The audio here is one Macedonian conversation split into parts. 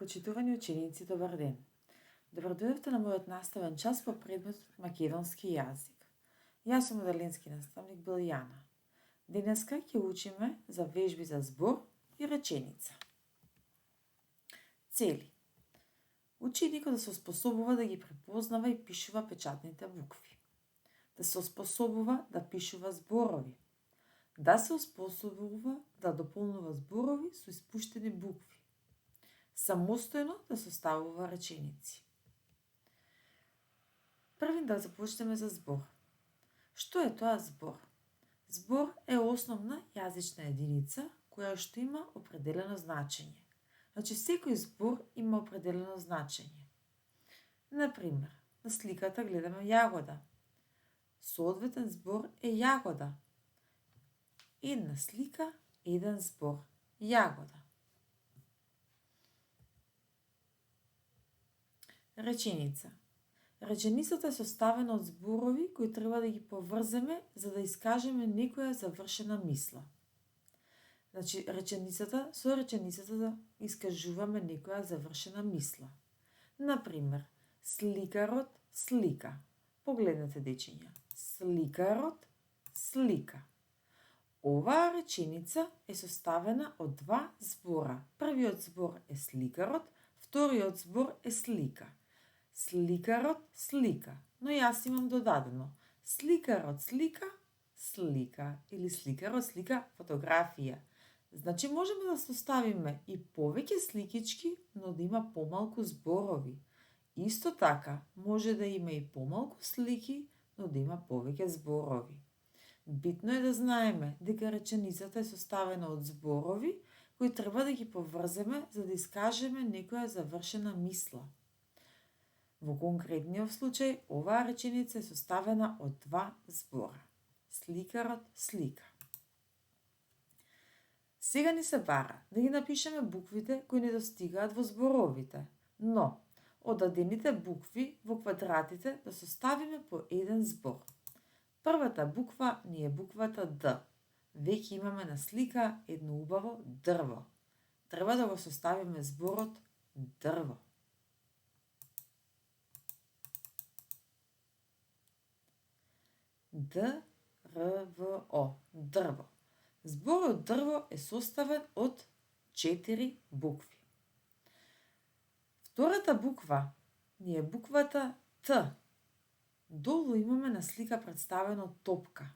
Почитувани ученици, добар ден! Добар дојдовте на мојот наставен час по предметот македонски јазик. Јас сум оделенски наставник Билјана. Денеска ќе учиме за вежби за збор и реченица. Цели. Ученикот да се оспособува да ги препознава и пишува печатните букви. Да се оспособува да пишува зборови. Да се оспособува да дополнува зборови со испуштени букви. Самостојно да составува реченици. Првин да започнеме за збор. Што е тоа збор? Збор е основна јазична единица која што има определено значење. Значи, секој збор има определено значење. Например, на сликата гледаме јагода. Соодветен збор е јагода. Една слика, еден збор. Јагода. Реченица. Реченицата е составена од зборови кои треба да ги поврземе за да искажеме некоја завршена мисла. Значи, со реченицата да искажуваме некоја завршена мисла. Например, сликарот слика. Погледнете, дечиња. Сликарот слика. Оваа реченица е составена од два збора. Првиот збор е сликарот, вториот збор е слика. Сликарот слика, но јас имам додадено. Сликарот слика, слика, или сликарот слика фотографија. Значи можеме да составиме и повеќе сликички, но да има помалку зборови. Исто така, може да има и помалку слики, но да има повеќе зборови. Битно е да знаеме дека реченицата е составена од зборови кои треба да ги поврземе за да искажеме некоја завршена мисла. Во конкретниот случај, оваа реченица е составена од два збора. Сликарот слика. Сега ни се бара да ги напишеме буквите кои недостигаат во зборовите, но од дадените букви во квадратите да составиме по еден збор. Првата буква ни е буквата Д. Веќе имаме на слика едно убаво дрво. Треба да го составиме зборот дрво. Д-Р-В-О. Дрво. Зборот дрво е составен од 4 букви. Втората буква ни е буквата Т. Долу имаме на слика представено топка.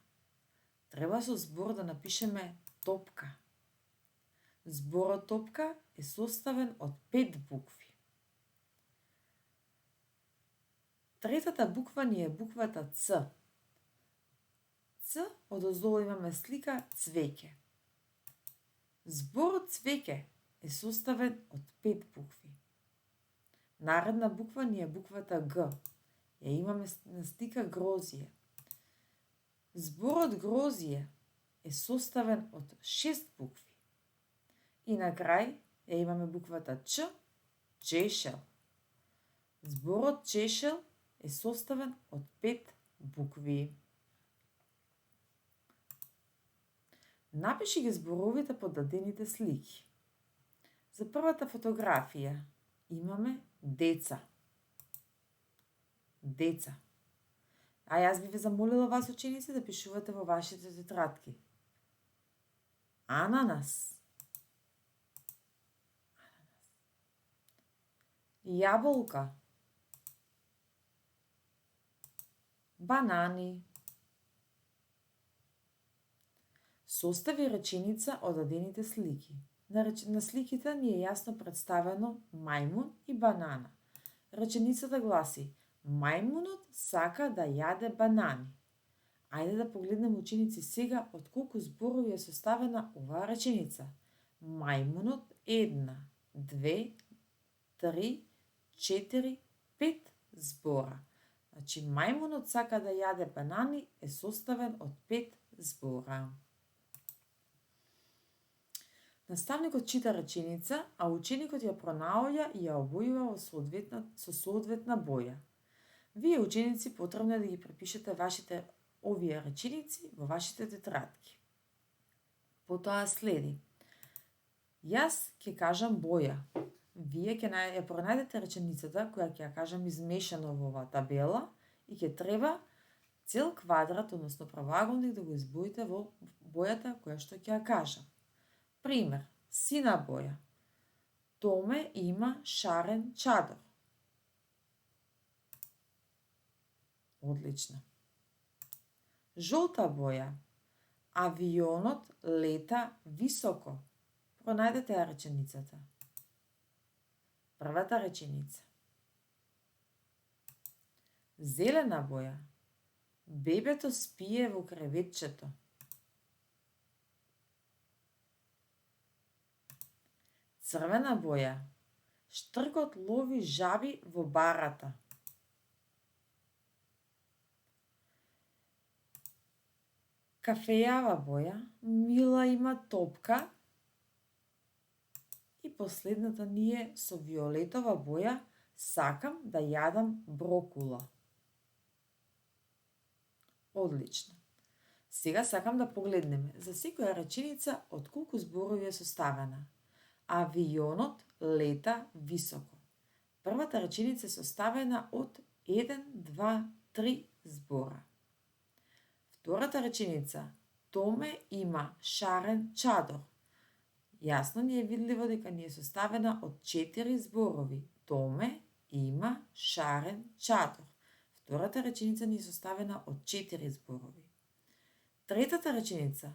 Треба со збор да напишеме топка. Зборот топка е составен од 5 букви. Третата буква ни е буквата Ц. Ц, одоздолу имаме слика цвеќе. Зборот цвеќе е составен од 5 букви. Наредна буква ни е буквата Г. Ја имаме на слика грозие. Зборот грозие е составен од 6 букви. И на крај ја имаме буквата Ч, чешел. Зборот чешел е составен од 5 букви. Напиши ги зборовите под дадените слики. За првата фотографија имаме деца. Деца. А јас би ве замолила вас, ученици, да пишувате во вашите тетрадки. Ананас. Јаболка. Банани. Состави реченица од дадените слики. На сликите ни е јасно представено мајмун и банана. Реченицата гласи: мајмунот сака да јаде банани. Ајде да погледнеме, ученици, сега од колку зборови е составена оваа реченица. Мајмунот 1, 2, 3, 4, 5 збора. Значи, мајмунот сака да јаде банани е составен од 5 збора. Наставникот чита реченица, а ученикот ја пронаоѓа и ја обојува со соодветна боја. Вие, ученици, потребно е да ги препишете овие реченици во вашите тетрадки. Потоа следи: јас ќе кажам боја. Вие ќе ја пронајдете реченицата која ќе ја кажам измешано во оваа табела и ќе треба цел квадрат, односно правоаголник, да го избоите во бојата која што ќе ја кажам. Пример, сина боја. Томе има шарен чадор. Одлично. Жолта боја. Авионот лета високо. Пронајдете ја реченицата. Првата реченица. Зелена боја. Бебето спие во креветчето. Црвена боја. Штркот лови жаби во барата. Кафејава боја. Мила има топка. И последната ни е со виолетова боја. Сакам да јадам брокула. Одлично. Сега сакам да погледнеме за секоја реченица од колку зборови е составена. Авионот лета високо. Првата реченица е составена од 1, 2, 3 збора. Втората реченица. Томе има шарен чадор. Јасно ни е видливо дека ни е составена од 4 зборови. Томе има шарен чадор. Втората реченица ни е составена од 4 зборови. Третата реченица.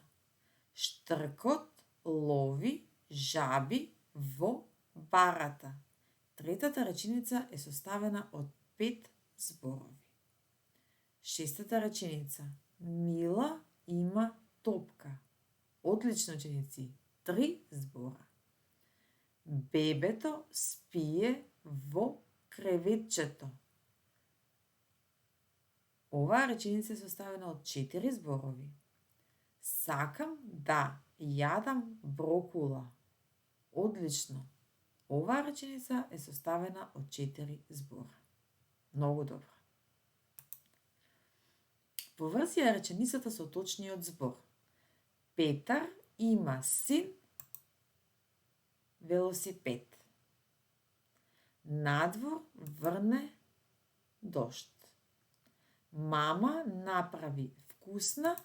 Штркот лови жаби во барата. Третата реченица е составена од 5 зборови. Шестата реченица. Мила има топка. Одлично, ученици. 3 збора. Бебето спие во креветчето. Оваа реченица е составена од 4 зборови. Сакам да јадам брокула. Одлично. Оваа реченица е составена од 4 збора. Многу добро. Поврзи ја реченицата со точниот збор. Петар има син велосипед. Надвор врне дожд. Мама направи вкусна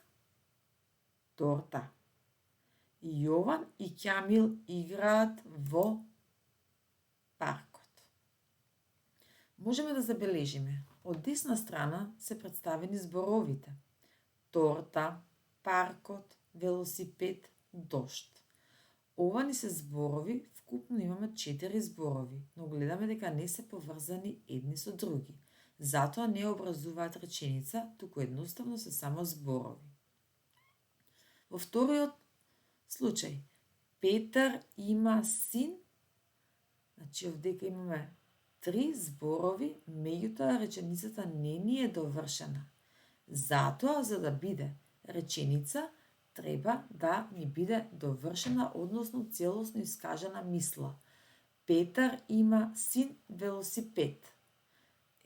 торта. Јован и Ќамил играат во паркот. Можеме да забележиме, од десна страна се представени зборовите. Торта, паркот, велосипед, дожд. Ова ни се зборови, вкупно имаме 4 зборови, но гледаме дека не се поврзани едни со други. Затоа не образуваат реченица, туку едноставно се само зборови. Во вториот случај, Петар има син, значи овдека имаме 3 зборови, меѓутоа реченицата не ни е довршена. Затоа, за да биде реченица, треба да ни биде довршена, односно целосно искажана мисла. Петар има син велосипед.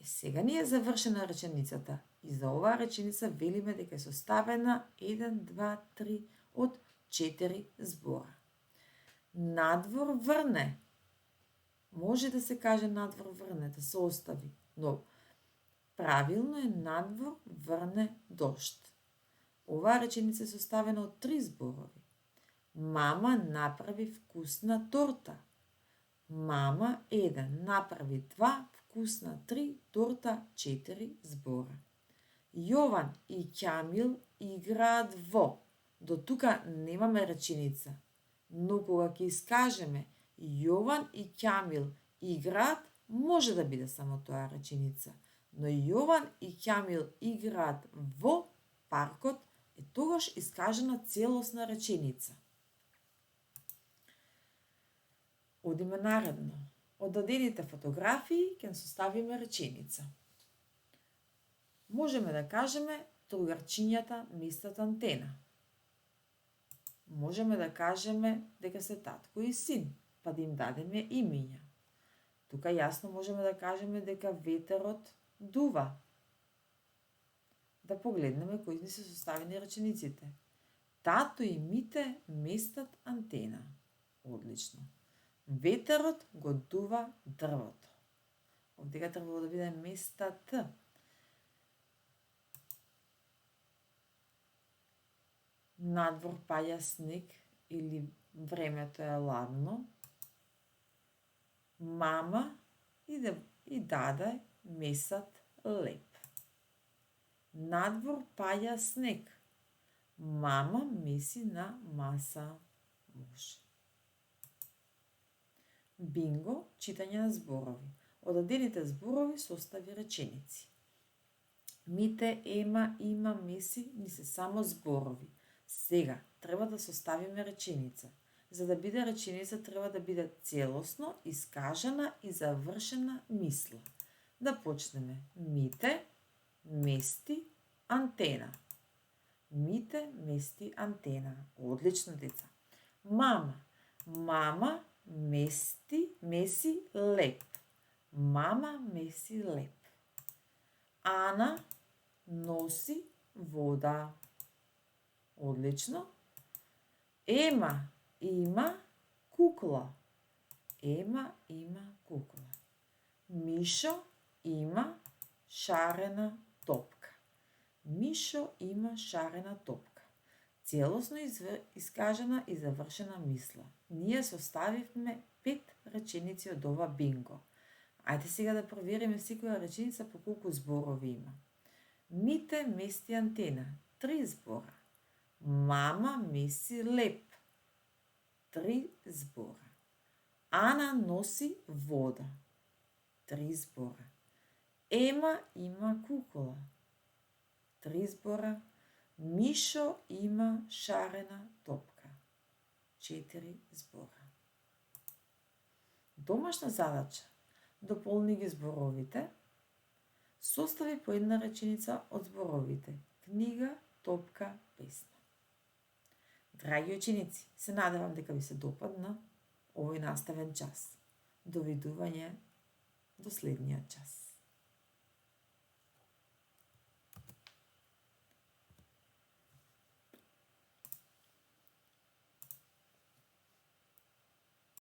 Сега ни е завршена реченицата и за оваа реченица велиме дека е составена 1, 2, 3 од 4 збора. Надвор врне. Може да се каже надвор врне, да се остави, но правилно е надвор врне дожд. Оваа реченица е составена од 3 зборови. Мама направи вкусна торта. Мама 1 направи 2, вкусна 3, торта 4 збора. Јован и Ќамил играат во. До тука немаме реченица, но кога ќе искажеме Јован и Ќамил играат, може да биде само тоа реченица. Но Јован и Ќамил играат во паркот е тогаш искажена целосна реченица. Одиме наредно. Од дадените фотографии ќе составиме реченица. Можеме да кажеме другарчињата местат антена. Можеме да кажеме дека се татко и син, па да им дадеме имиња. Тука јасно можеме да кажеме дека ветерот дува. Да погледнеме кои ни се составени речениците. Тато и мите местат антена. Одлично. Ветерот го дува дрвото. Овдека требало да биде места Т. Надвор паѓа снег или времето е ладно. Мама и даде месат леп. Надвор паѓа снег. Мама меси на маса. Може. Бинго, читање на зборови. Одадените зборови состави реченици. Мите, ема, има, меси ни се само зборови. Сега треба да составиме реченица. За да биде реченица треба да биде целосно, искажена и завршена мисла. Да почнеме. Мите, мести, антена. Мите, мести, антена. Одлично, деца. Мама, меси леп. Мама меси леп. Ана носи вода. Одлично. Ема има кукла. Ема има кукла. Мишо има шарена топка. Мишо има шарена топка. Целосно искажена и завршена мисла. Ние составивме 5 реченици од ова бинго. Ајде сега да провериме секоја реченица по колку зборови има. Мите мести антена. 3 збора. Мама меси леп. 3 збора. Ана носи вода. 3 збора. Ема има кукула. 3 збора. Мишо има шарена топка. 4 збора. Домашна задача. Дополни ги зборовите. Состави по една реченица од зборовите. Книга, топка, песна. Драги ученици, се надевам дека ви се допадна овој наставен час. Довидување до следниот час.